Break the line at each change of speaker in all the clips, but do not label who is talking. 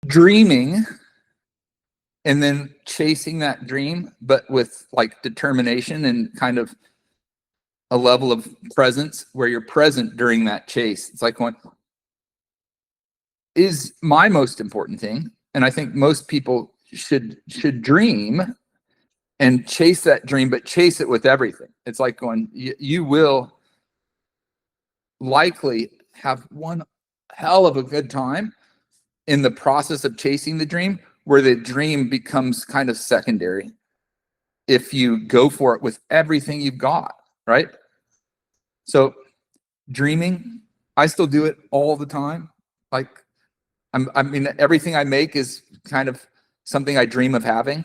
dreaming and then chasing that dream, but with like determination and kind of a level of presence where you're present during that chase. It's like, what is my most important thing? And I think most people should dream and chase that dream, but chase it with everything. It's like going, you will likely have one hell of a good time in the process of chasing the dream, where the dream becomes kind of secondary if you go for it with everything you've got, right? So dreaming, I still do it all the time. Like, I mean, everything I make is kind of something I dream of having.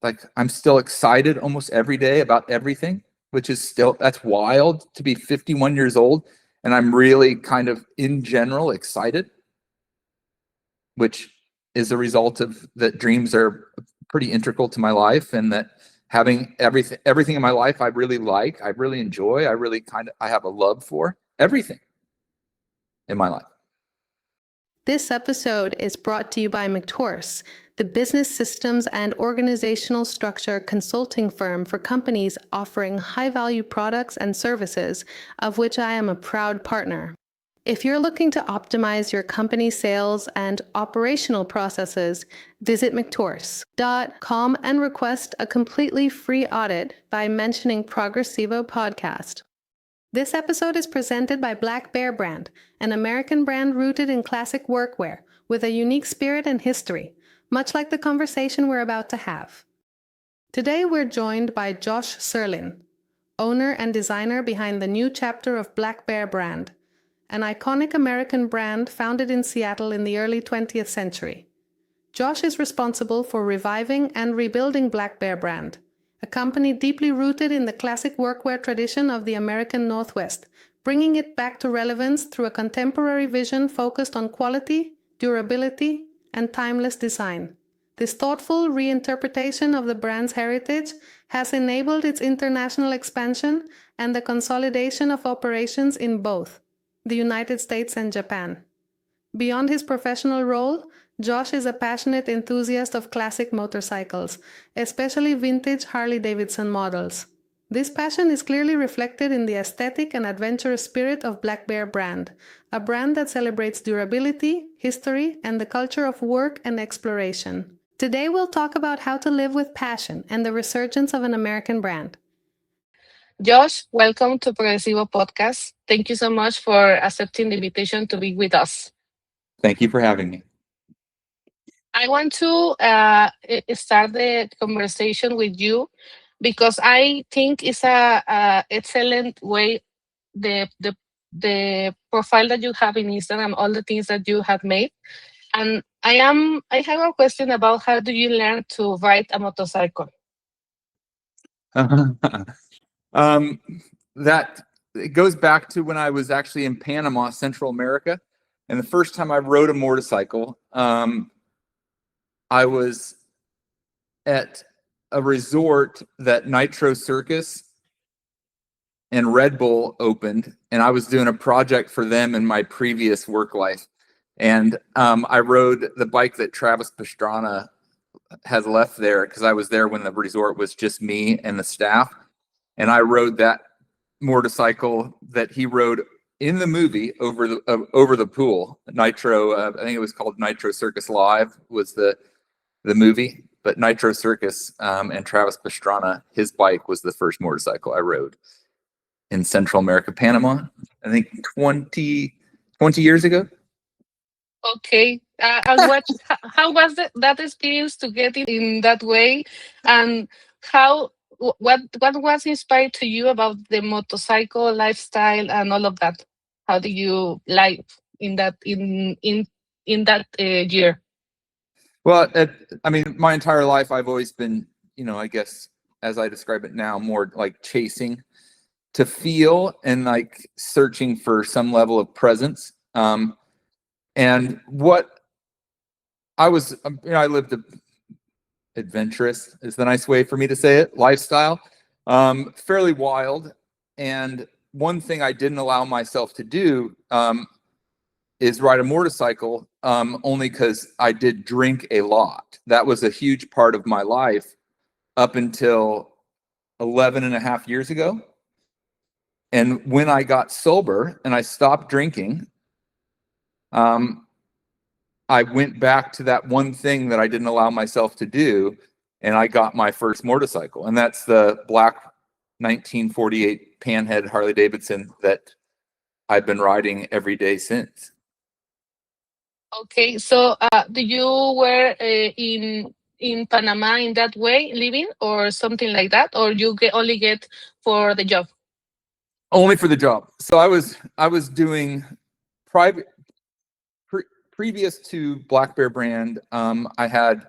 Like, I'm still excited almost every day about everything, which is still, that's wild to be 51 years old. And I'm really kind of, in general, excited, which is a result of that dreams are pretty integral to my life, and that having everything in my life I really like, I really enjoy, I have a love for everything in my life.
This episode is brought to you by McTorse, the business systems and organizational structure consulting firm for companies offering high-value products and services, of which I am a proud partner. If you're looking to optimize your company's sales and operational processes, visit McTorse.com and request a completely free audit by mentioning Progressivo Podcast. This episode is presented by Black Bear Brand, an American brand rooted in classic workwear with a unique spirit and history, much like the conversation we're about to have. Today we're joined by Josh Sirlin, owner and designer behind the new chapter of Black Bear Brand, an iconic American brand founded in Seattle in the early 20th century. Josh is responsible for reviving and rebuilding Black Bear Brand, a company deeply rooted in the classic workwear tradition of the American Northwest, bringing it back to relevance through a contemporary vision focused on quality, durability, and timeless design. This thoughtful reinterpretation of the brand's heritage has enabled its international expansion and the consolidation of operations in both the United States and Japan. Beyond his professional role, Josh is a passionate enthusiast of classic motorcycles, especially vintage Harley-Davidson models. This passion is clearly reflected in the aesthetic and adventurous spirit of Black Bear Brand, a brand that celebrates durability, history, and the culture of work and exploration. Today we'll talk about how to live with passion and the resurgence of an American brand.
Josh, welcome to Progressivo Podcast. Thank you so much for accepting the invitation to be with us.
Thank you for having me.
I want to start the conversation with you because I think it's a excellent way, the profile that you have in Instagram, all the things that you have made. And I have a question about how do you learn to ride a motorcycle?
That it goes back to when I was actually in Panama, Central America, and the first time I rode a motorcycle, I was at a resort that Nitro Circus and Red Bull opened, and I was doing a project for them in my previous work life. And I rode the bike that Travis Pastrana has left there, because I was there when the resort was just me and the staff. And I rode that motorcycle that he rode in the movie over the pool. Nitro, I think it was called Nitro Circus Live was the movie, but Nitro Circus and Travis Pastrana, his bike was the first motorcycle I rode in Central America, Panama, I think 20 years ago.
Okay. How was that experience to get it in that way? And what was inspired to you about the motorcycle lifestyle and all of that? How do you like in that year?
Well, I mean, my entire life I've always been, I guess as I describe it now, more like chasing to feel and like searching for some level of presence. And what I was, I lived adventurous is the nice way for me to say it, lifestyle, fairly wild. And one thing I didn't allow myself to do is ride a motorcycle, only because I did drink a lot. That was a huge part of my life up until 11 and a half years ago. And when I got sober and I stopped drinking, I went back to that one thing that I didn't allow myself to do, and I got my first motorcycle. And that's the black 1948 Panhead Harley-Davidson that I've been riding every day since.
Okay, so do you were in Panama in that way, living or something like that, or you only get for the job?
Only for the job. So I was doing private previous to Black Bear brand. I had,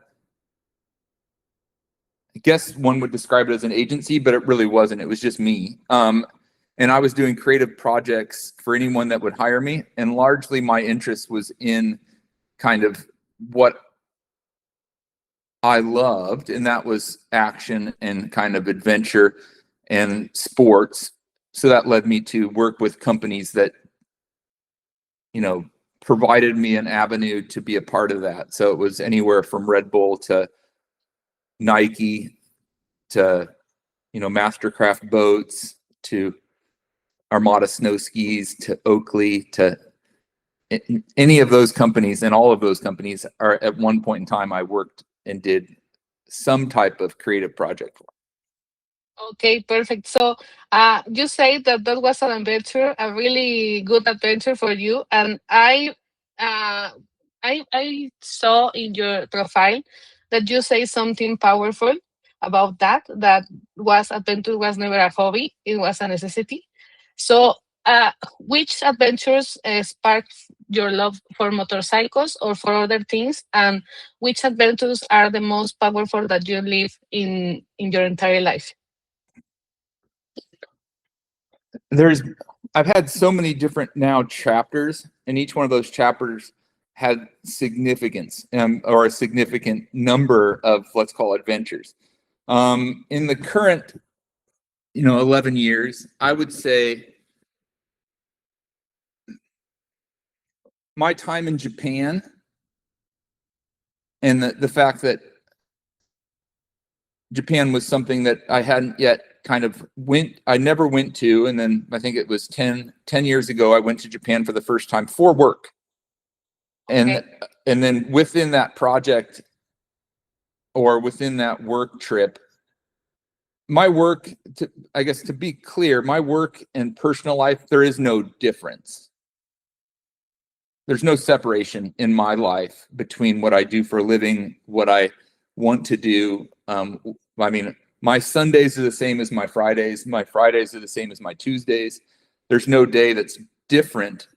I guess one would describe it as an agency, but it really wasn't. It was just me. And I was doing creative projects for anyone that would hire me. And largely my interest was in kind of what I loved, and that was action and kind of adventure and sports. So that led me to work with companies that, you know, provided me an avenue to be a part of that. So it was anywhere from Red Bull to Nike to, you know, Mastercraft boats to Armada snow skis to Oakley to any of those companies. And all of those companies are at one point in time I worked and did some type of creative project for.
Okay, perfect. So, you say that that was an adventure, a really good adventure for you, and uh, I saw in your profile that you say something powerful about that. That was adventure was never a hobby; it was a necessity. So, which adventures sparked your love for motorcycles or for other things, and which adventures are the most powerful that you live in your entire life?
There's I've had so many different now chapters, and each one of those chapters had significance, or a significant number of, let's call it, adventures. In the current, 11 years, I would say my time in Japan and the fact that Japan was something that I hadn't yet I never went to. And then I think it was 10 years ago, I went to Japan for the first time for work.
Okay.
And then within that project, or within that work trip, my work, to be clear, my work and personal life, there is no difference. There's no separation in my life between what I do for a living, what I want to do. I mean, my Sundays are the same as my Fridays. My Fridays are the same as my Tuesdays. There's no day that's different,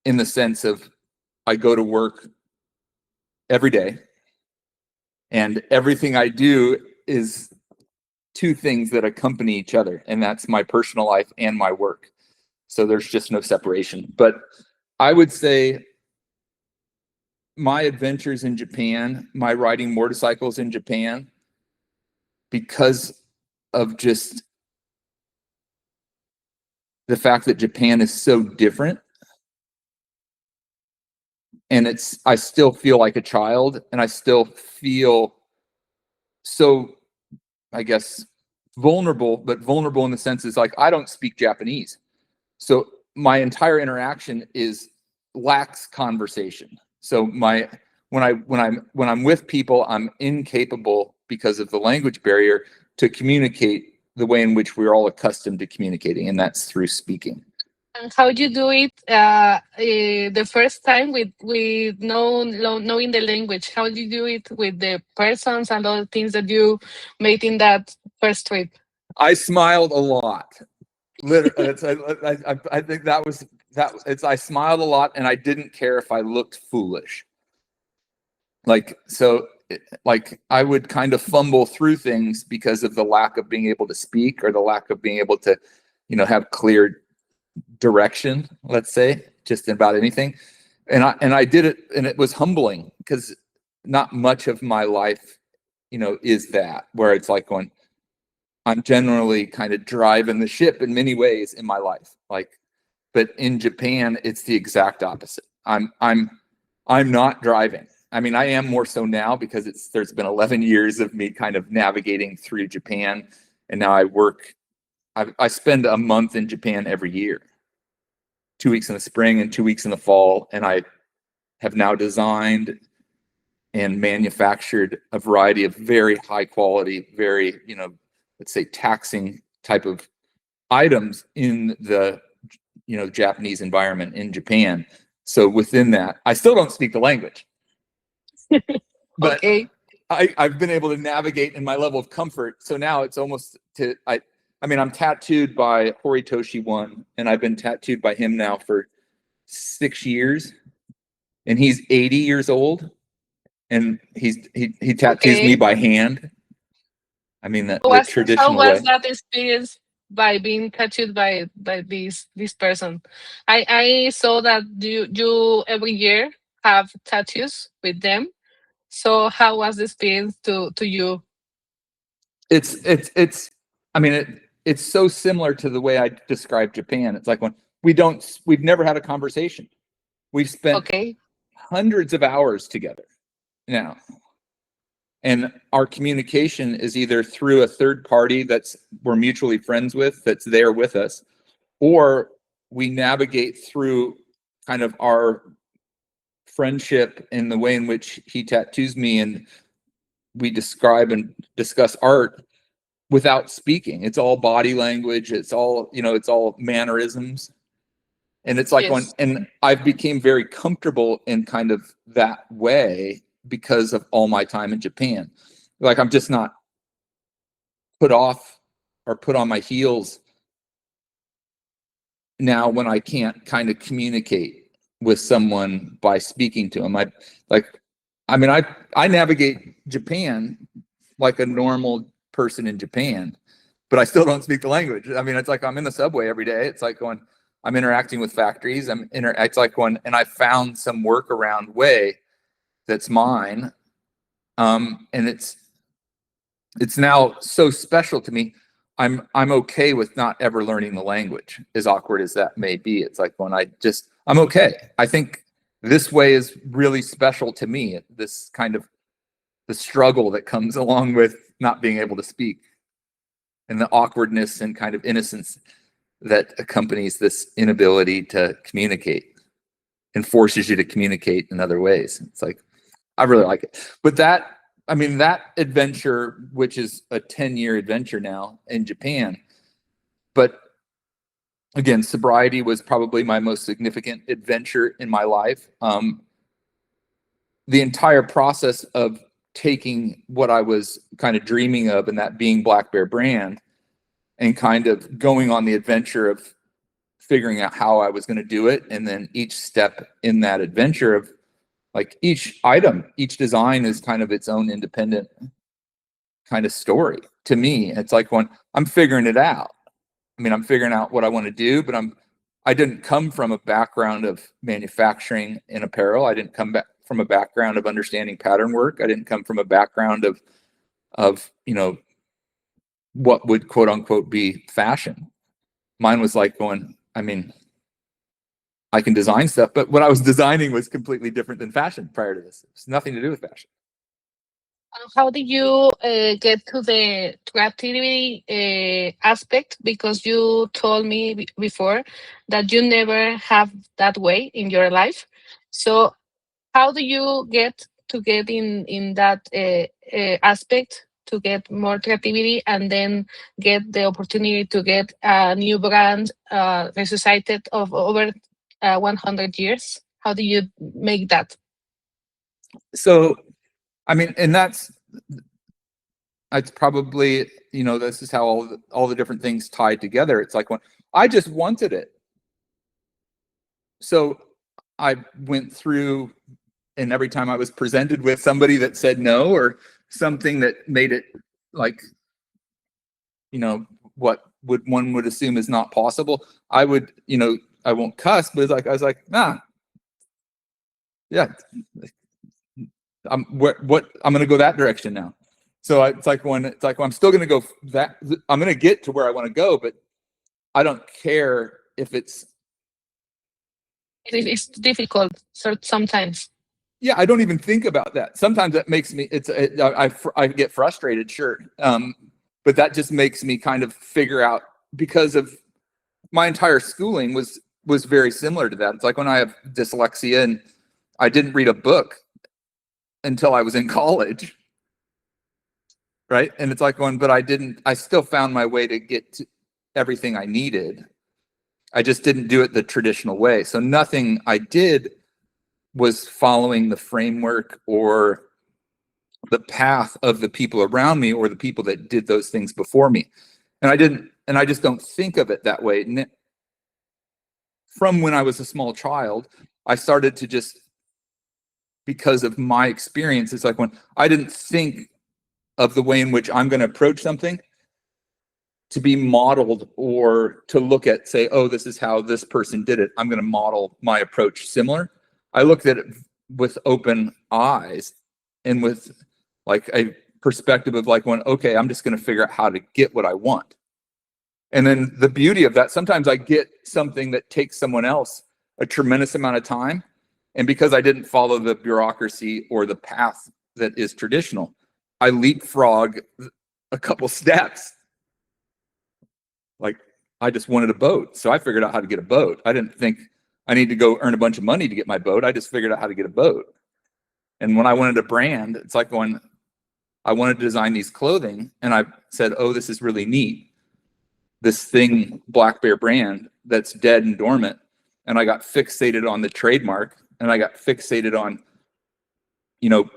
in the sense of I go to work every day, and everything I do is two things that accompany each other, and that's my personal life and my work. So there's just no separation. But I would say my adventures in Japan, my riding motorcycles in Japan, because of just the fact that Japan is so different, and I still feel like a child, and I still feel so, I guess, vulnerable, but vulnerable in the sense is like, I don't speak Japanese. So my entire interaction lacks conversation. So when I'm with people, I'm incapable, because of the language barrier, to communicate the way in which we're all accustomed to communicating, and that's through speaking.
And how you do it the first time with knowing the language? How do you do it with the persons and all the things that you made in that first trip?
I smiled a lot. Literally, I think that was that. I smiled a lot, and I didn't care if I looked foolish. Like I would kind of fumble through things because of the lack of being able to speak, or the lack of being able to, have clear direction, let's say, just about anything. And I did it, and it was humbling, because not much of my life, is that, where it's like going, I'm generally kind of driving the ship in many ways in my life. Like, But in Japan, it's the exact opposite. I'm not driving. I mean, I am more so now because there's been 11 years of me kind of navigating through Japan, and now I spend a month in Japan every year, 2 weeks in the spring and 2 weeks in the fall, and I have now designed and manufactured a variety of very high quality, very, let's say taxing type of items in the, Japanese environment in Japan. So within that, I still don't speak the language, but
Okay.
I've been able to navigate in my level of comfort. So now it's almost I'm tattooed by Horitoshi One, and I've been tattooed by him now for 6 years, and he's 80 years old, and he tattoos me
Okay.
by hand. I mean, the
How
traditional
was
way.
that experience by being tattooed by this person? I saw that you every year have tattoos with them. So how was the experience to you?
It's it's so similar to the way I describe Japan. It's like when we've never had a conversation. We've spent
Okay.
hundreds of hours together now, and our communication is either through a third party we're mutually friends with, that's there with us, or we navigate through kind of our friendship in the way in which he tattoos me, and we describe and discuss art without speaking. It's all body language. It's all, it's all mannerisms. And it's like
Yes.
and I've became very comfortable in kind of that way because of all my time in Japan. Like, I'm just not put off or put on my heels now when I can't kind of communicate with someone by speaking to them. I navigate Japan like a normal person in Japan, but I still don't speak the language. I mean, it's like I'm in the subway every day. It's like I'm interacting with factories. It's like and I found some workaround way that's mine. And it's now so special to me. I'm okay with not ever learning the language, as awkward as that may be. It's like I'm okay. I think this way is really special to me. This kind of the struggle that comes along with not being able to speak, and the awkwardness and kind of innocence that accompanies this inability to communicate and forces you to communicate in other ways. It's like, I really like it. But that adventure, which is a 10-year adventure now in Japan, but again, sobriety was probably my most significant adventure in my life. The entire process of taking what I was kind of dreaming of, and that being Black Bear brand, and kind of going on the adventure of figuring out how I was going to do it. And then each step in that adventure of like each item, each design is kind of its own independent kind of story to me. It's like when I'm figuring it out. I mean, I'm figuring out what I want to do, but I didn't come from a background of manufacturing in apparel. I didn't come back from a background of understanding pattern work. I didn't come from a background of what would quote unquote be fashion. Mine was like I can design stuff, but what I was designing was completely different than fashion prior to this. It's nothing to do with fashion.
How did you get to the creativity aspect? Because you told me before that you never have that way in your life. So how do you get in that aspect to get more creativity, and then get the opportunity to get a new brand resuscitated of over 100 years? How do you make that?
So, and it's probably, this is how all the different things tied together. It's like when I just wanted it. So I went through, and every time I was presented with somebody that said no, or something that made it like, what one would assume is not possible, I would, I won't cuss, but I was like, nah, yeah, I'm going to go that direction now. So it's like when I'm still going to go I'm going to get to where I want to go, but I don't care if it's
It's difficult sometimes.
Yeah, I don't even think about that. Sometimes that makes me, I get frustrated, sure. But that just makes me kind of figure out, because of my entire schooling was very similar to that. It's like when I have dyslexia and I didn't read a book until I was in college, right? And it's like but I still found my way to get to everything I needed. I just didn't do it the traditional way. So nothing I did was following the framework or the path of the people around me or the people that did those things before me. And I just don't think of it that way. And from when I was a small child, I started to just, because of my experience, it's like when I didn't think of the way in which I'm going to approach something to be modeled or to look at, say, oh, this is how this person did it, I'm going to model my approach similar. I looked at it with open eyes and with like a perspective of like, okay, I'm just going to figure out how to get what I want. And then the beauty of that, sometimes I get something that takes someone else a tremendous amount of time. And because I didn't follow the bureaucracy or the path that is traditional, I leapfrog a couple steps. Like I just wanted a boat. So I figured out how to get a boat. I didn't think I need to go earn a bunch of money to get my boat. I just figured out how to get a boat. And when I wanted a brand, it's like when I wanted to design these clothing and I said, oh, this is really neat. This thing, Black Bear brand, that's dead and dormant. And I got fixated on the trademark, and I got fixated on,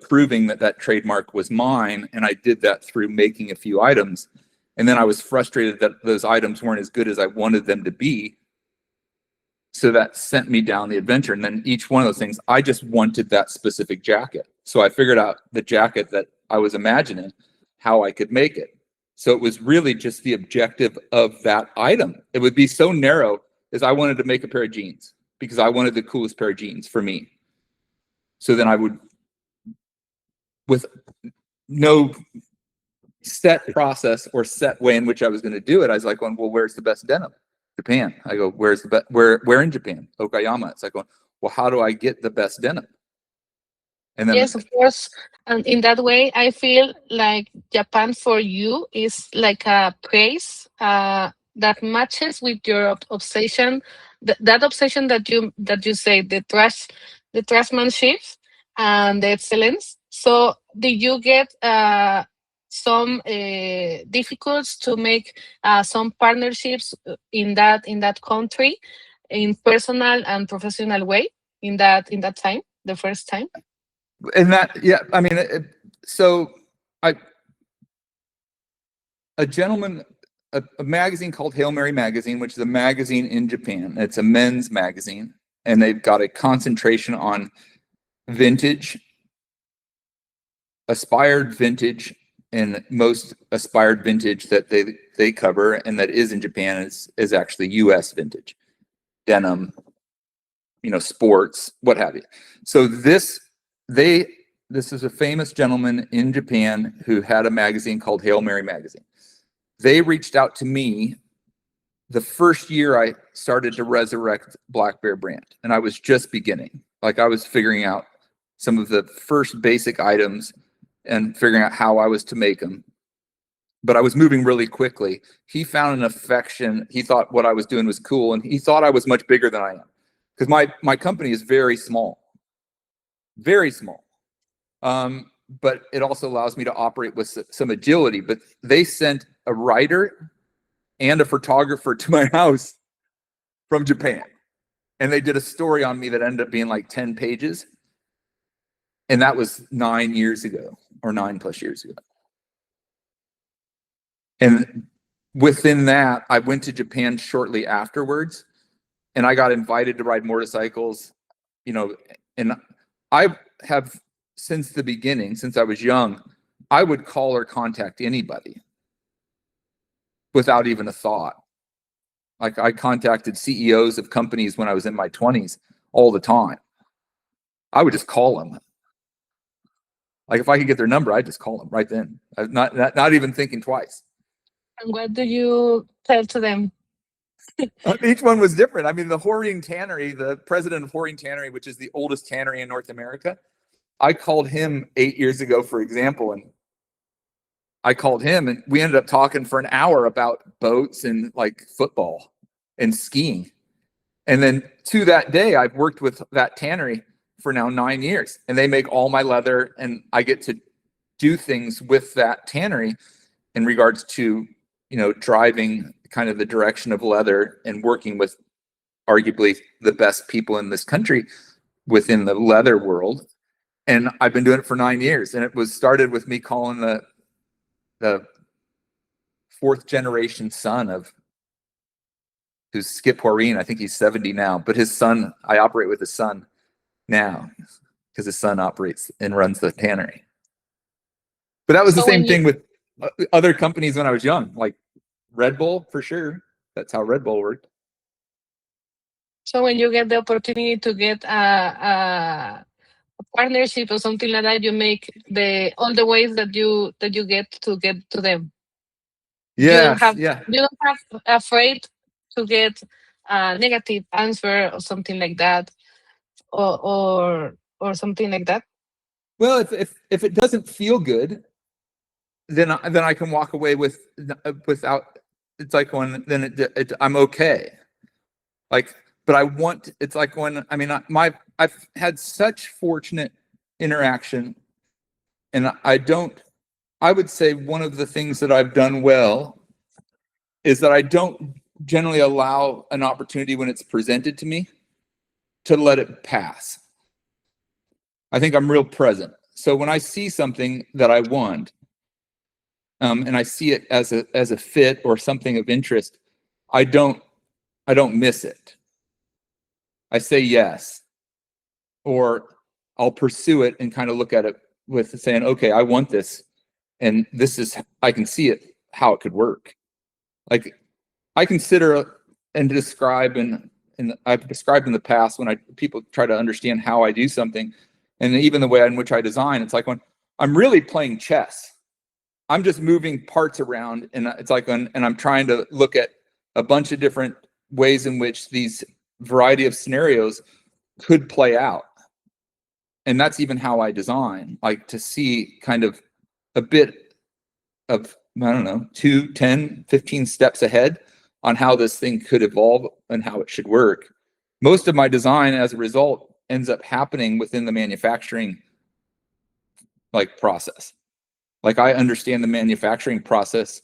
proving that that trademark was mine. And I did that through making a few items. And then I was frustrated that those items weren't as good as I wanted them to be. So that sent me down the adventure. And then each one of those things, I just wanted that specific jacket. So I figured out the jacket that I was imagining, how I could make it. So it was really just the objective of that item. It would be so narrow as I wanted to make a pair of jeans because I wanted the coolest pair of jeans for me. So then I would, with no set process or set way in which I was going to do it, I was like, well, where's the best denim? Japan. I go, where's the best? Where in Japan? Okayama. It's like, well, how do I get the best denim?
And then, yes, of course. And in that way, I feel like Japan for you is like a place that matches with your obsession. That obsession that you say, the craftsmanship and the excellence. So, did you get some difficulties to make some partnerships in that country, in personal and professional way in that time, the first time?
And that, yeah, I mean, a gentleman, a magazine called Hail Mary Magazine, which is a magazine in Japan. It's a men's magazine, and they've got a concentration on vintage, aspired vintage, and most aspired vintage that they cover and that is in Japan is actually US vintage, denim, sports, what have you. So this is a famous gentleman in Japan who had a magazine called Hail Mary Magazine. They reached out to me the first year I started to resurrect Black Bear brand. And I was just beginning. Like I was figuring out some of the first basic items and figuring out how I was to make them. But I was moving really quickly. He found an affection. He thought what I was doing was cool. And he thought I was much bigger than I am. Because my company is very small. Very small. But it also allows me to operate with some agility. But they sent a writer and a photographer to my house from Japan. And they did a story on me that ended up being like 10 pages. And that was 9 years ago, or 9+ years ago. And within that, I went to Japan shortly afterwards. And I got invited to ride motorcycles, and I have, since the beginning, since I was young, I would call or contact anybody without even a thought. Like I contacted CEOs of companies when I was in my 20s all the time. I would just call them. Like if I could get their number, I'd just call them right then. I'm not even thinking twice.
And what do you tell to them?
Each one was different. I mean, the Horing Tannery, the president of Horing Tannery, which is the oldest tannery in North America, I called him 8 years ago, for example, and I called him and we ended up talking for an hour about boats and like football and skiing. And then to that day, I've worked with that tannery for now 9 years, and they make all my leather, and I get to do things with that tannery in regards to, driving kind of the direction of leather and working with arguably the best people in this country within the leather world. And I've been doing it for 9 years, and it was started with me calling the fourth generation son of who's Skip Horeen. I think he's 70 now, but his son, I operate with his son now because his son operates and runs the tannery. But that was the
So
same thing with other companies when I was young, like Red Bull, for sure. That's how Red Bull worked.
So when you get the opportunity to get a partnership or something like that, you make all the ways that you get to them.
Yes, yeah.
You don't have afraid to get a negative answer or something like that, or something like that.
Well, if it doesn't feel good, then I can walk away without. It's like when then I'm okay. Like, but it's like when I've had such fortunate interaction, and I would say one of the things that I've done well is that I don't generally allow an opportunity when it's presented to me to let it pass. I think I'm real present. So when I see something that I want, and I see it as a fit or something of interest, I don't miss it. I say yes, or I'll pursue it and kind of look at it with saying, okay, I want this, and I can see it, how it could work. Like I consider and describe, and I've described in the past when people try to understand how I do something, and even the way in which I design, it's like when I'm really playing chess. I'm just moving parts around, and it's like and I'm trying to look at a bunch of different ways in which these variety of scenarios could play out. And that's even how I design, like to see kind of a bit of, I don't know, 2, 10, 15 steps ahead on how this thing could evolve and how it should work. Most of my design, as a result, ends up happening within the manufacturing process. Like I understand the manufacturing process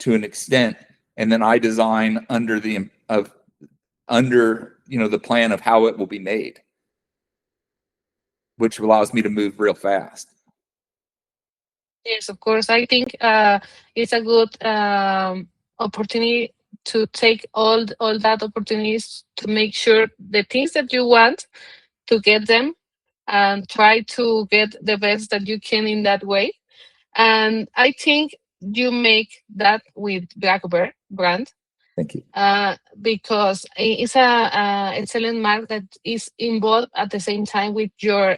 to an extent, and then I design under the plan of how it will be made, which allows me to move real fast.
Yes, of course. I think it's a good opportunity to take all that opportunities to make sure the things that you want to get them, and try to get the best that you can in that way. And I think you make that with Black Bear brand.
Thank you.
Because it's a excellent mark that is involved at the same time with your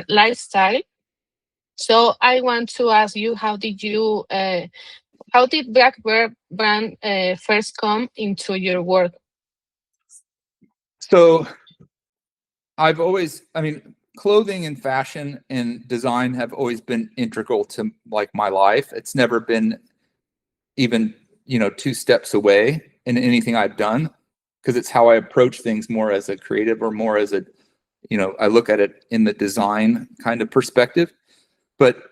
lifestyle. So I want to ask you, how did Black Bear brand first come into your work?
So clothing and fashion and design have always been integral to my life. It's never been even, 2 steps away in anything I've done, because it's how I approach things more as a creative, or more as a, I look at it in the design kind of perspective. But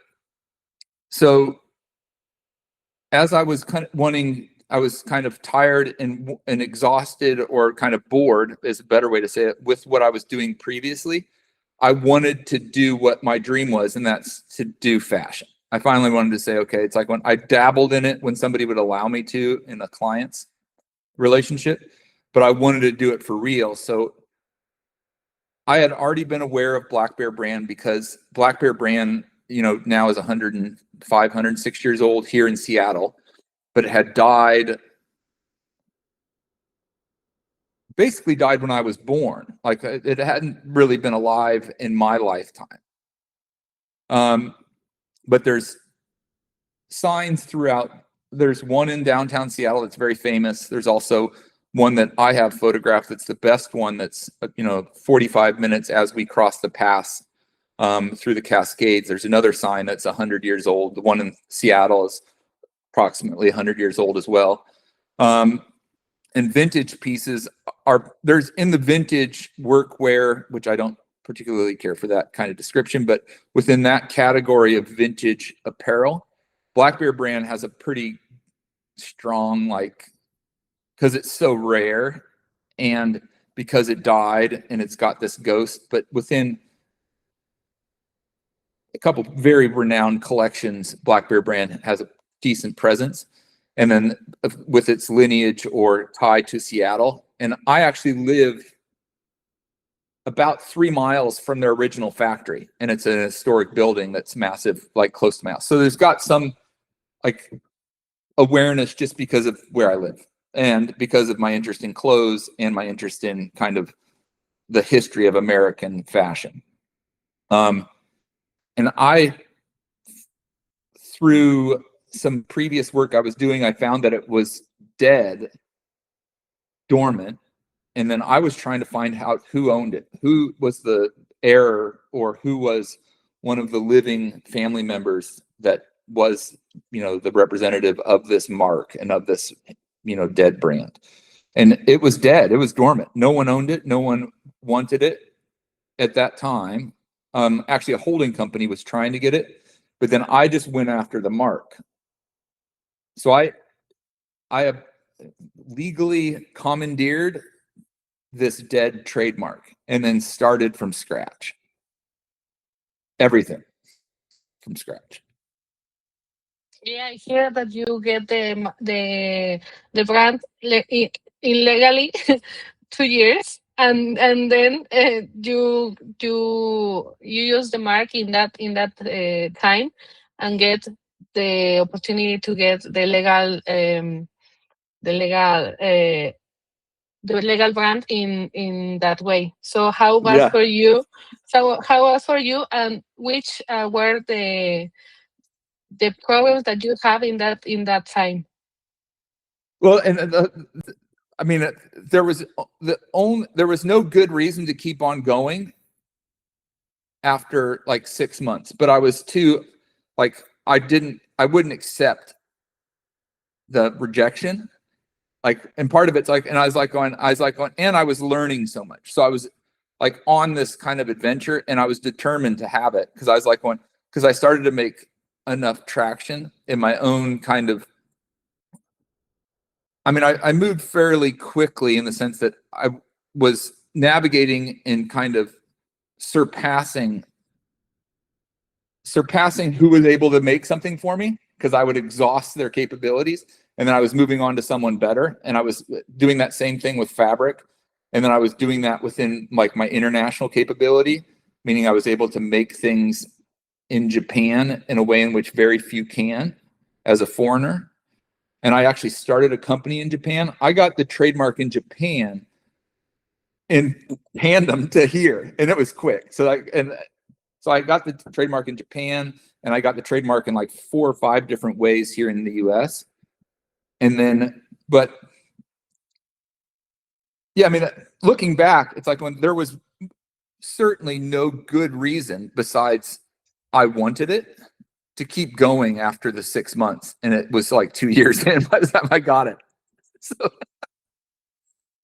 so as I was kind of tired and exhausted, or kind of bored is a better way to say it, with what I was doing previously. I wanted to do what my dream was, and that's to do fashion. I finally wanted to say, okay, it's like when I dabbled in it when somebody would allow me to in a client's relationship, but I wanted to do it for real. So I had already been aware of Black Bear brand, because Black Bear brand, now is 105, 106 years old here in Seattle, but it had basically died when I was born. Like it hadn't really been alive in my lifetime. But there's signs throughout there's one in downtown Seattle that's very famous. There's also one that I have photographed that's the best one, that's 45 minutes as we cross the pass through the Cascades. There's another sign that's 100 years old. The one in Seattle is approximately 100 years old as well. And vintage pieces there's in the vintage workwear, which I don't particularly care for that kind of description, but within that category of vintage apparel, Black Bear brand has a pretty strong, because it's so rare and because it died and it's got this ghost, but within a couple very renowned collections, Black Bear brand has a decent presence. And then with its lineage or tie to Seattle. And I actually live about 3 miles from their original factory. And it's an historic building that's massive, close to my house. So there's got some awareness just because of where I live and because of my interest in clothes and my interest in kind of the history of American fashion. And I, through some previous work I was doing, I found that it was dead, dormant, and then I was trying to find out who owned it, who was the heir, or who was one of the living family members that was, the representative of this mark and of this, dead brand. And it was dead. It was dormant. No one owned it. No one wanted it at that time. Actually, a holding company was trying to get it, but then I just went after the mark. So I have legally commandeered this dead trademark and then started from scratch. Everything from scratch.
Yeah, I hear that you get the brand illegally 2 years, and then you use the mark in that time, and get the opportunity to get the legal brand in that way. So how was for you? So how was for you, and which were the problems that you have in that time?
Well, and I mean, there was no good reason to keep on going after 6 months, but I was too, I wouldn't accept the rejection. And part of it's and I was going, and I was learning so much. So I was on this kind of adventure, and I was determined to have it because I was because I started to make enough traction in my own kind of, I moved fairly quickly in the sense that I was navigating and kind of surpassing who was able to make something for me, because I would exhaust their capabilities. And then I was moving on to someone better. And I was doing that same thing with fabric. And then I was doing that within my international capability, meaning I was able to make things in Japan in a way in which very few can as a foreigner. And I actually started a company in Japan. I got the trademark in Japan in tandem to here, and it was quick. So I got the trademark in Japan, and I got the trademark in 4 or 5 different ways here in the US. And then, but yeah, looking back, it's when there was certainly no good reason besides I wanted it to keep going after the 6 months. And it was 2 years in by the time I got it. So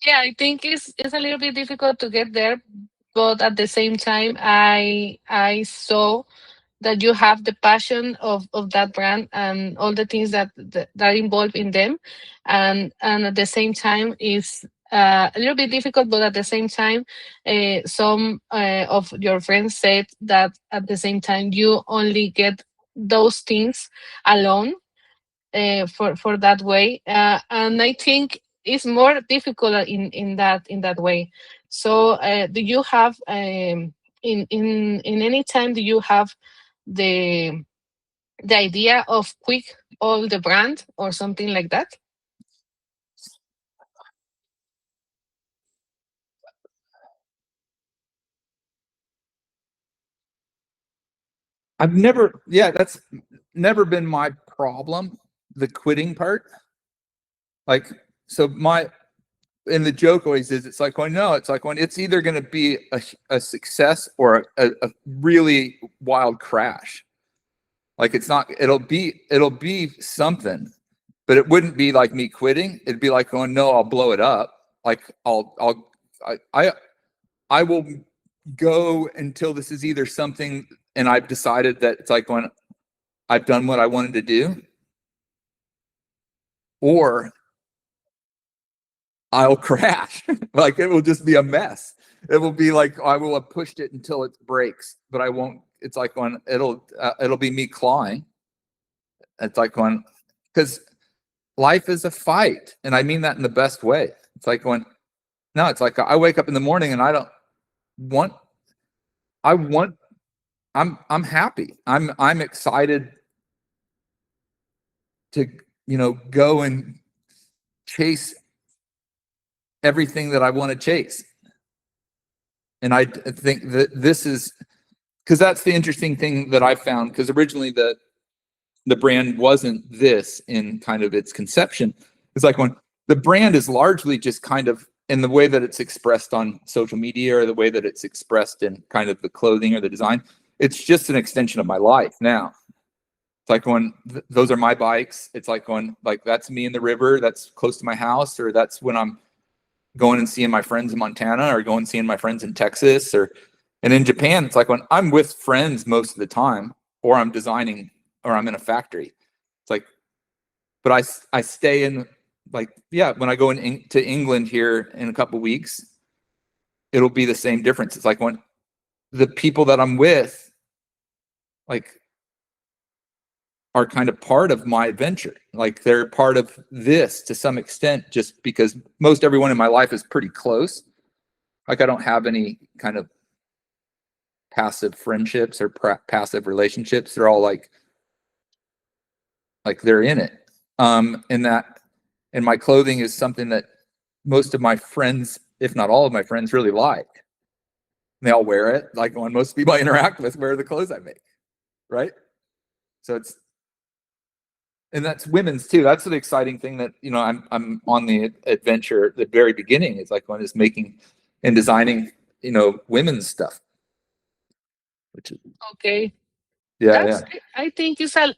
Yeah, I think it's a little bit difficult to get there, but at the same time, I saw that you have the passion of that brand and all the things that are involved in them, and at the same time is a little bit difficult, but at the same time, some of your friends said that at the same time you only get those things alone, for that way, and I think it's more difficult in that way. So do you have, in any time, do you have the idea of quick all the brand or something like that?
that's never been my problem. the quitting part. Like, so and the joke always is, it's like, well, no, it's like when it's either going to be a success or a really wild crash. Like it's not, it'll be something, but it wouldn't be like me quitting. It'd be like going, no, I'll blow it up. Like I will go until this is either something and I've decided that it's like when I've done what I wanted to do, or I'll crash. Like it will just be a mess. It will be like I will have pushed it until it breaks, but I won't. It's like when it'll be me clawing. It's like when, because life is a fight, and I mean that in the best way. It's like when, no, it's like I wake up in the morning and I don't want. I'm happy. I'm excited to go and chase everything that I want to chase. And I think that this is, because that's the interesting thing that I found, because originally the brand wasn't this in kind of its conception. It's like when the brand is largely just kind of in the way that it's expressed on social media, or the way that it's expressed in kind of the clothing or the design, it's just an extension of my life now. It's like when those are my bikes. It's like when, like, that's me in the river, that's close to my house, or that's when I'm going and seeing my friends in Montana, or going and seeing my friends in Texas, and in Japan, it's like when I'm with friends most of the time, or I'm designing, or I'm in a factory. It's like, but I stay in, like, yeah, when I go to England here in a couple of weeks, it'll be the same difference. It's like when the people that I'm with, like, are kind of part of my adventure. Like they're part of this to some extent, just because most everyone in my life is pretty close. Like I don't have any kind of passive friendships or passive relationships. They're all like they're in it. And my clothing is something that most of my friends, if not all of my friends, really like. And they all wear it. Like when most people I interact with wear the clothes I make, right? So and that's women's too. That's the exciting thing that, I'm on the adventure at the very beginning. It's like one is making and designing, women's stuff. Which is,
Okay.
yeah.
I think it's a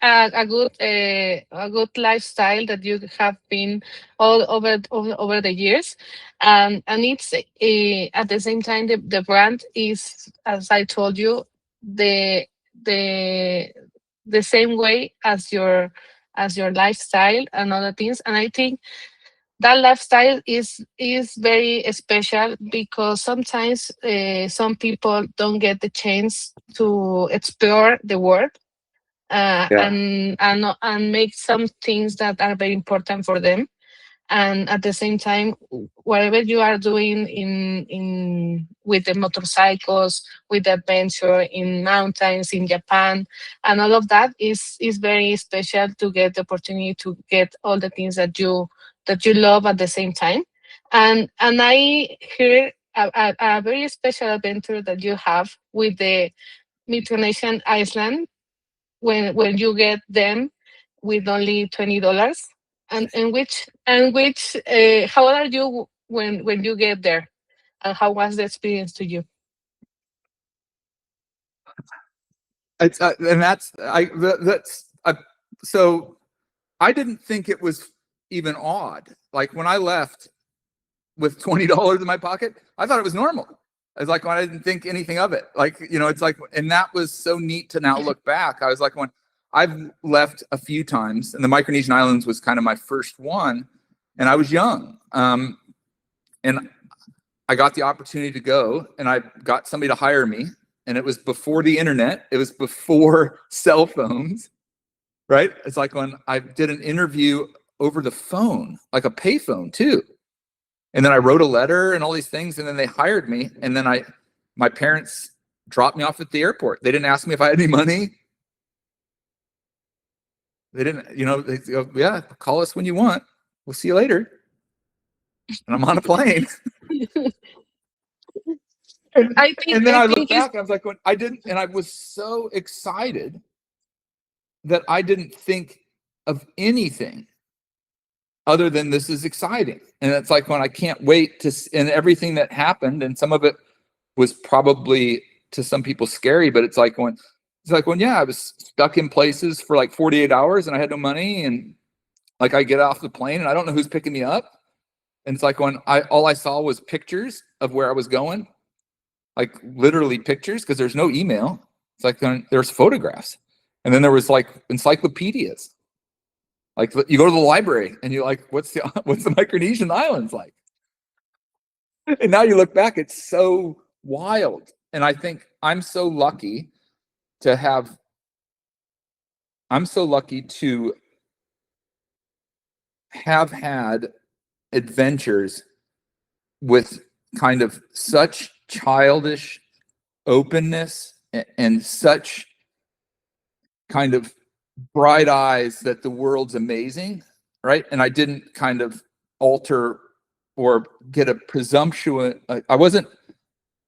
good lifestyle that you have been all over the years, and it's at the same time the brand is, as I told you, the the the same way as your lifestyle and other things. And I think that lifestyle is very special, because sometimes some people don't get the chance to explore the world,
Yeah.
and make some things that are very important for them. And at the same time, whatever you are doing in with the motorcycles, with the adventure in mountains in Japan, and all of that is very special, to get the opportunity to get all the things that you love at the same time. And I hear a very special adventure that you have with the Micronesian Island, when you get them with only $20. And which how old are you when you get there, and how was the experience to you?
It's and so I didn't think it was even odd. Like when I left with $20 in my pocket, I thought it was normal. I was like, I didn't think anything of it. Like, it's like, and that was so neat to now look back. I was like, when I've left a few times, and the Micronesian Islands was kind of my first one, and I was young. And I got the opportunity to go, and I got somebody to hire me, and it was before the internet. It was before cell phones, right? It's like when I did an interview over the phone, like a payphone too. And then I wrote a letter and all these things, and then they hired me. And then my parents dropped me off at the airport. They didn't ask me if I had any money. They didn't, they go, yeah, call us when you want. We'll see you later. And I'm on a plane. and then I look back, and I was like, I was so excited that I didn't think of anything other than this is exciting. And it's like when I can't wait to, and everything that happened, and some of it was probably to some people scary, but it's like when, yeah, I was stuck in places for like 48 hours and I had no money. And like I get off the plane and I don't know who's picking me up. And it's like when all I saw was pictures of where I was going, like literally pictures, because there's no email. It's like there's photographs. And then there was like encyclopedias. Like you go to the library and you're like, what's the Micronesian islands like? And now you look back, it's so wild. And I think I'm so lucky to have had adventures with kind of such childish openness and such kind of bright eyes that the world's amazing, right? And I didn't kind of alter or get a presumption. I wasn't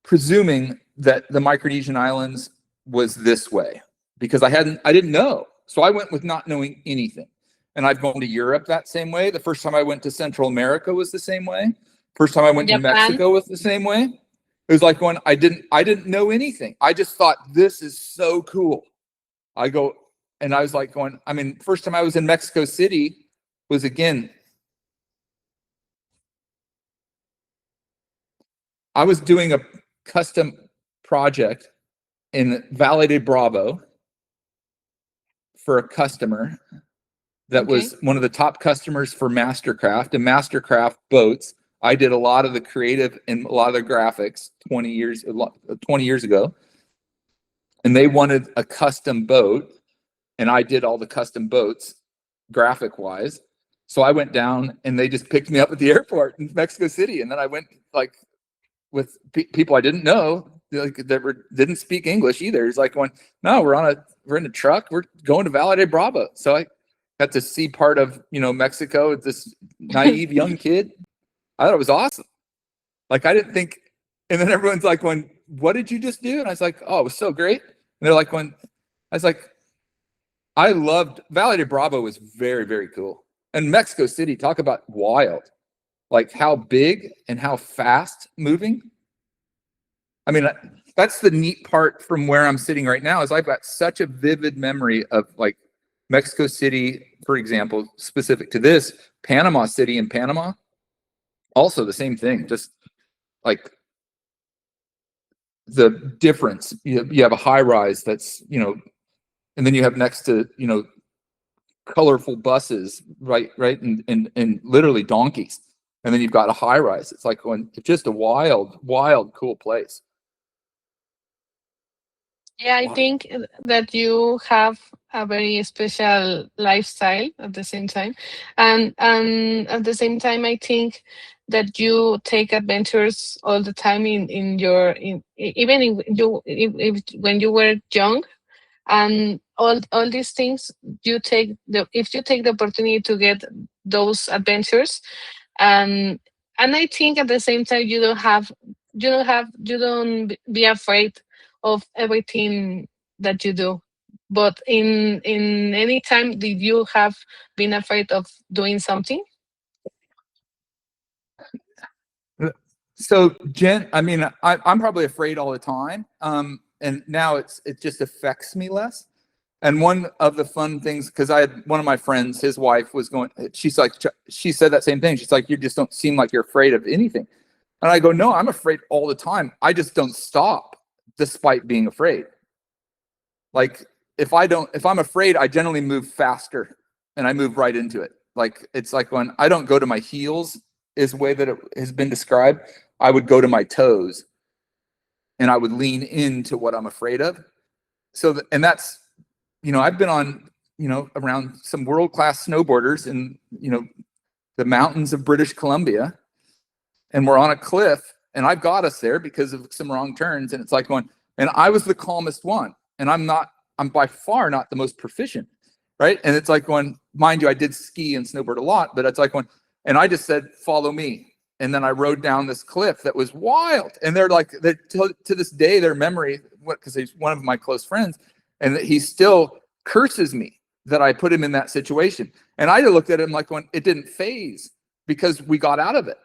presuming that the Micronesian islands was this way because I didn't know. So I went with not knowing anything. And I've gone to Europe that same way. The first time I went to Central America was the same way. First time I went to Mexico was the same way. It was like when I didn't know anything. I just thought this is so cool. I go, and I was like going, I mean, first time I was in Mexico City was again, I was doing a custom project in Valle de Bravo for a customer that was one of the top customers for Mastercraft and Mastercraft boats. I did a lot of the creative and a lot of the graphics 20 years ago. And they wanted a custom boat. And I did all the custom boats graphic wise. So I went down and they just picked me up at the airport in Mexico City. And then I went like with people I didn't know, like that didn't speak English either. It's like going, no, we're in a truck. We're going to Valle de Bravo. So I got to see part of, Mexico with this naive young kid. I thought it was awesome. Like I didn't think, and then everyone's like, what did you just do? And I was like, oh, it was so great. And they're like, I was like, I loved Valle de Bravo was very, very cool. And Mexico City, talk about wild, like how big and how fast moving. I mean, that's the neat part from where I'm sitting right now is I've got such a vivid memory of like Mexico City, for example, specific to this, Panama City in Panama. Also the same thing, just like the difference. You have a high rise that's, and then you have next to, colorful buses, right, and literally donkeys. And then you've got a high rise. It's like it's just a wild, cool place.
Yeah, I think that you have a very special lifestyle at the same time, and at the same time, I think that you take adventures all the time in your even if when you were young, and all these things if you take the opportunity to get those adventures, and I think at the same time you don't be afraid of everything that you do. But in any time did you have been afraid of doing something?
So Jen, I mean, I'm probably afraid all the time. And now it just affects me less. And one of the fun things, because I had one of my friends, his wife was going, she's like, she said that same thing. She's like, you just don't seem like you're afraid of anything. And I go, no, I'm afraid all the time. I just don't stop despite being afraid. Like if I'm afraid, I generally move faster and I move right into it. Like, it's like when I don't go to my heels is the way that it has been described. I would go to my toes and I would lean into what I'm afraid of. So, and that's, I've been on, around some world-class snowboarders in, the mountains of British Columbia, and we're on a cliff, and I've got us there because of some wrong turns. And it's like and I was the calmest one, and I'm by far not the most proficient, right? And it's like mind you, I did ski and snowboard a lot, but it's like and I just said, follow me. And then I rode down this cliff that was wild. And they're like, to this day, their memory, because he's one of my close friends, and he still curses me that I put him in that situation. And I looked at him like when it didn't phase because we got out of it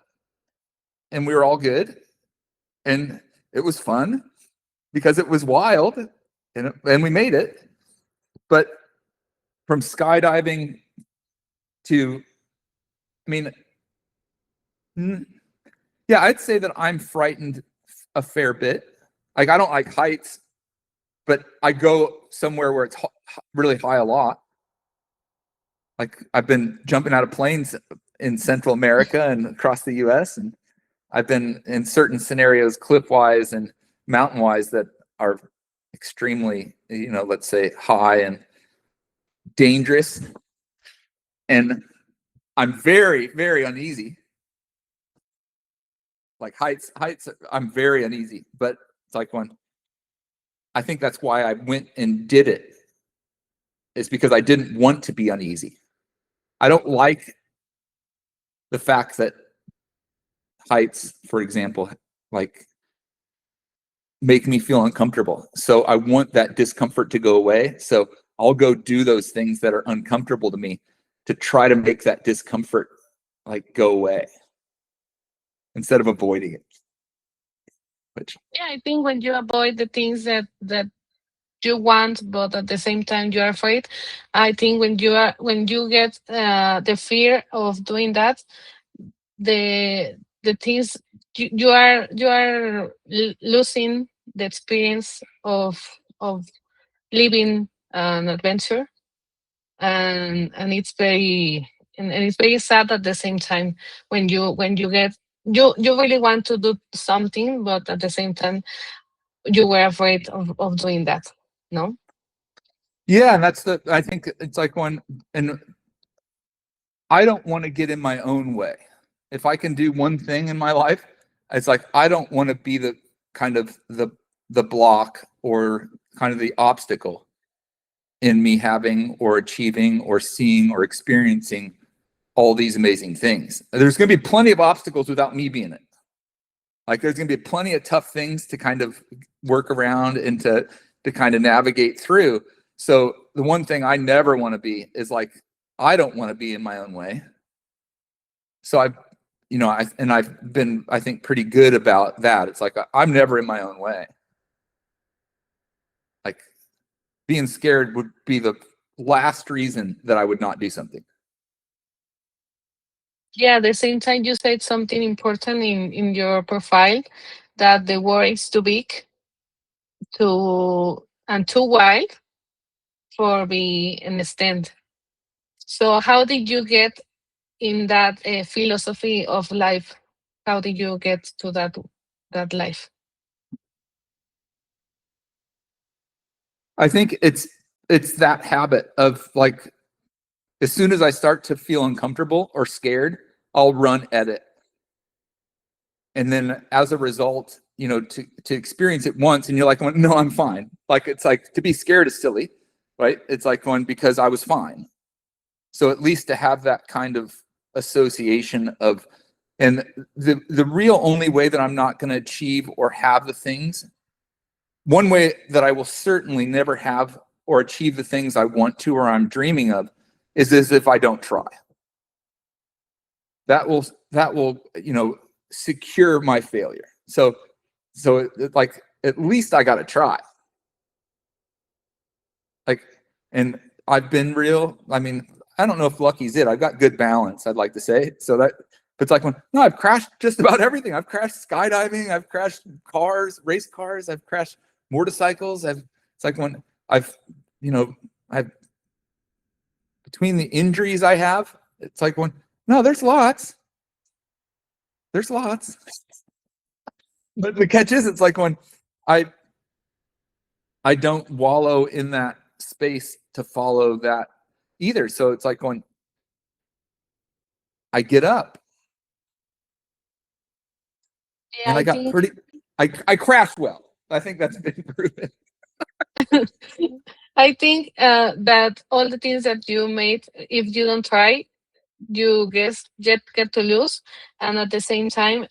and we were all good. And it was fun because it was wild and we made it. But from skydiving to, I mean, yeah, I'd say that I'm frightened a fair bit. Like, I don't like heights, but I go somewhere where it's really high a lot. Like, I've been jumping out of planes in Central America and across the US, and I've been in certain scenarios, cliff-wise and mountain-wise, that are extremely, let's say high and dangerous. And I'm very, very uneasy. Like heights, I'm very uneasy. But it's like I think that's why I went and did it. It's because I didn't want to be uneasy. I don't like the fact that heights, for example, like make me feel uncomfortable. So I want that discomfort to go away. So I'll go do those things that are uncomfortable to me to try to make that discomfort like go away instead of avoiding it.
Yeah, I think when you avoid the things that you want, but at the same time you are afraid, I think when you get the fear of doing that, the things you are losing the experience of living an adventure, and it's very and it's very sad at the same time when you get you really want to do something, but at the same time you were afraid of doing that. No.
Yeah, and I think it's like and I don't want to get in my own way. If I can do one thing in my life, it's like I don't want to be the kind of the block or kind of the obstacle in me having or achieving or seeing or experiencing all these amazing things. There's going to be plenty of obstacles without me being it. Like, there's going to be plenty of tough things to kind of work around and to kind of navigate through. So the one thing I never want to be is like, I don't want to be in my own way. So I've been, I think, pretty good about that. It's like, I'm never in my own way. Like, being scared would be the last reason that I would not do something.
Yeah, at the same time you said something important in your profile, that the world is too big and too wide for be understand. So how did you get in that philosophy of life? How did you get to that life?
I think it's that habit of like, as soon as I start to feel uncomfortable or scared, I'll run at it. And then as a result, to experience it once and you're like, no, I'm fine. Like, it's like, to be scared is silly, right? It's like because I was fine. So at least to have that kind of association of, and the real only way that I'm not going to achieve or have the things, one way that I will certainly never have or achieve the things I want to or I'm dreaming of is as if I don't try. That will secure my failure. So like, at least I got to try. Like, and I've been real. I mean, I don't know if lucky's it. I've got good balance, I'd like to say. So that, but it's like I've crashed just about everything. I've crashed skydiving. I've crashed cars, race cars. I've crashed motorcycles. It's like I've between the injuries I have, it's like no, there's lots. There's lots. But the catch is, it's like I don't wallow in that space to follow that either. So it's like I get up.
Yeah,
And I got I crashed well. I think that's been proven.
I think that all the things that you made, if you don't try, you get to lose. And at the same time,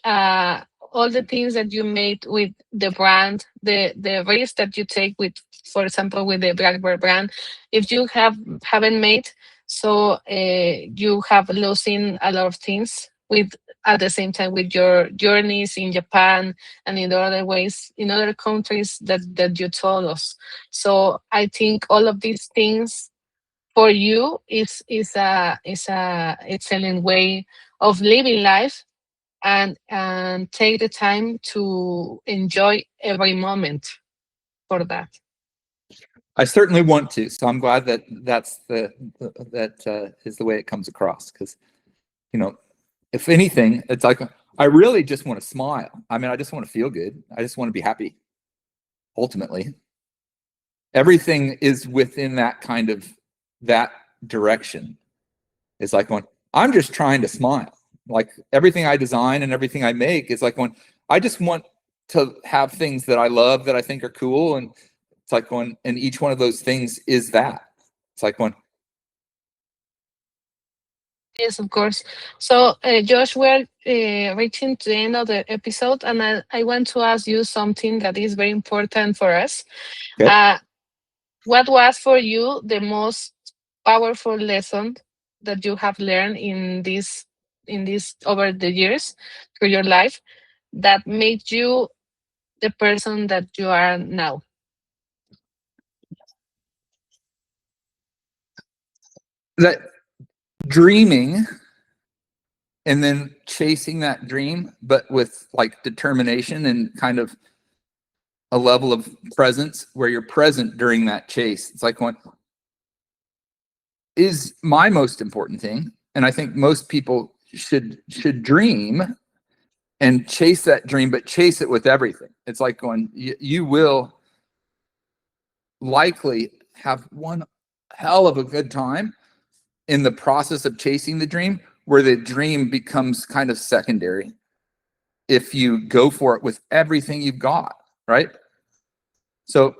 all the things that you made with the brand, the risk that you take with, for example, with the Blackbird brand, if you haven't made, so you have losing a lot of things with, at the same time, with your journeys in Japan and in the other ways in other countries that you told us. So I think all of these things for you is a excellent way of living life, and take the time to enjoy every moment for that.
I certainly want to. So I'm glad that is the way it comes across. Because, if anything, it's like I really just want to smile. I mean, I just want to feel good. I just want to be happy. Ultimately, everything is within that direction. It's like when I'm just trying to smile. Like everything I design and everything I make is like when I just want to have things that I love, that I think are cool, and it's like when, and each one of those things is that. It's like when.
Yes, of course. So, Josh, we're reaching to the end of the episode, and I want to ask you something that is very important for us.
Okay.
What was for you the most powerful lesson that you have learned in this over the years through your life that made you the person that you are now?
That dreaming and then chasing that dream, but with like determination and kind of a level of presence where you're present during that chase. It's like what is my most important thing. And I think most people should dream and chase that dream, but chase it with everything. It's like going, you will likely have one hell of a good time in the process of chasing the dream, where the dream becomes kind of secondary if you go for it with everything you've got, right? So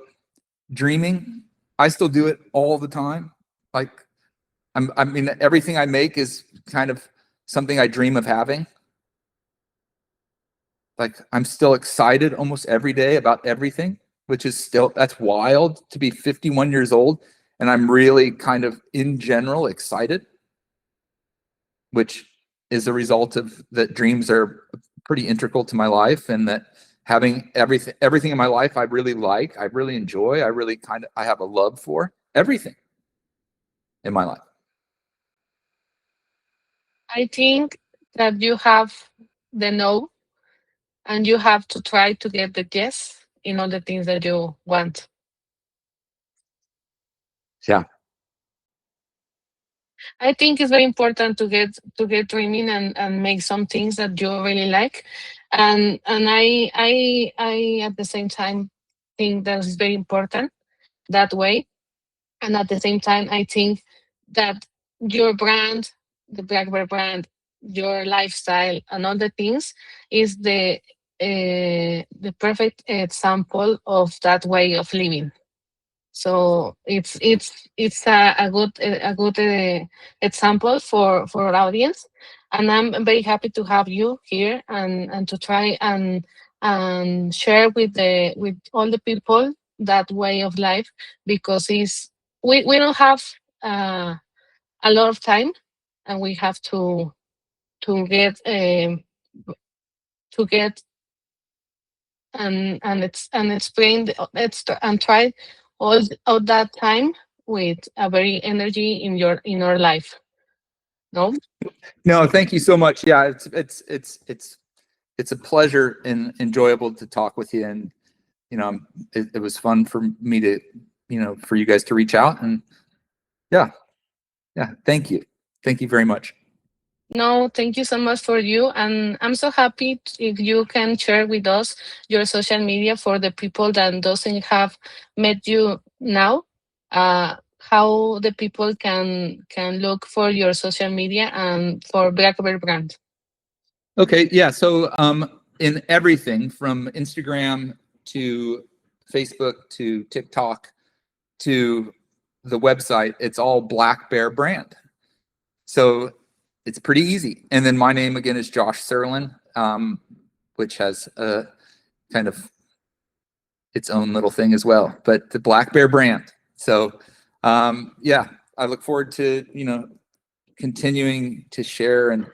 dreaming, I still do it all the time. Like, I mean, everything I make is kind of something I dream of having. Like, I'm still excited almost every day about everything, which is still, that's wild to be 51 years old. And I'm really kind of, in general, excited, which is a result of that dreams are pretty integral to my life, and that having everything in my life I really like, I really enjoy, I have a love for everything in my life.
I think that you have the no, and you have to try to get the yes in all the things that you want.
Yeah.
I think it's very important to get dreaming and make some things that you really like, and I at the same time think that is very important that way, and at the same time I think that your brand, the Blackbird brand, your lifestyle, and all the things is the perfect example of that way of living. So it's a good example for our audience, and I'm very happy to have you here and to try and share with all the people that way of life, because we don't have uh, a lot of time, and we have to get to get and explain and try all that time with a very energy in your life. No.
No, thank you so much. Yeah, it's a pleasure and enjoyable to talk with you, and it was fun for me to for you guys to reach out, and yeah, thank you very much.
No, thank you so much for you, and I'm so happy if you can share with us your social media for the people that doesn't have met you now. How the people can look for your social media and for Blackbird brand.
Okay, yeah. So in everything from Instagram to Facebook to TikTok to the website, it's all Black Bear brand. So it's pretty easy. And then my name again is Josh Sirlin. which has a kind of its own little thing as well, but the Black Bear brand. So yeah, I look forward to, continuing to share and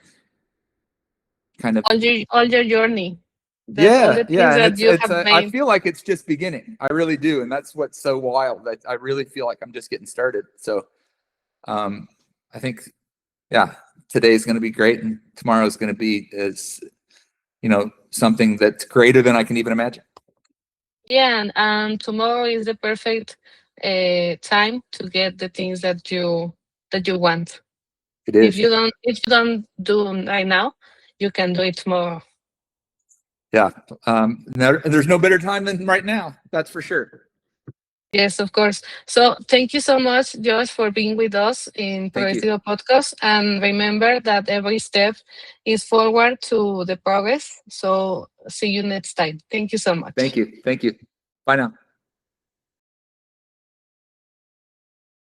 kind of
all your journey, all the things
and
that you have
I
made.
feel like it's just beginning. I really do. And that's what's so wild, that I really feel like I'm just getting started. So I think, yeah, today's going to be great, and tomorrow's going to be something that's greater than I can even imagine.
Yeah, and tomorrow is the perfect time to get the things that you want.
It is.
If you don't do them right now, you can do it tomorrow.
Yeah. There's no better time than right now. That's for sure.
Yes, of course. So thank you so much, Josh, for being with us in
Thank you.
Progressivo Podcast. And remember that every step is forward to the progress. So see you next time. Thank you so much.
Thank you. Thank you. Bye now.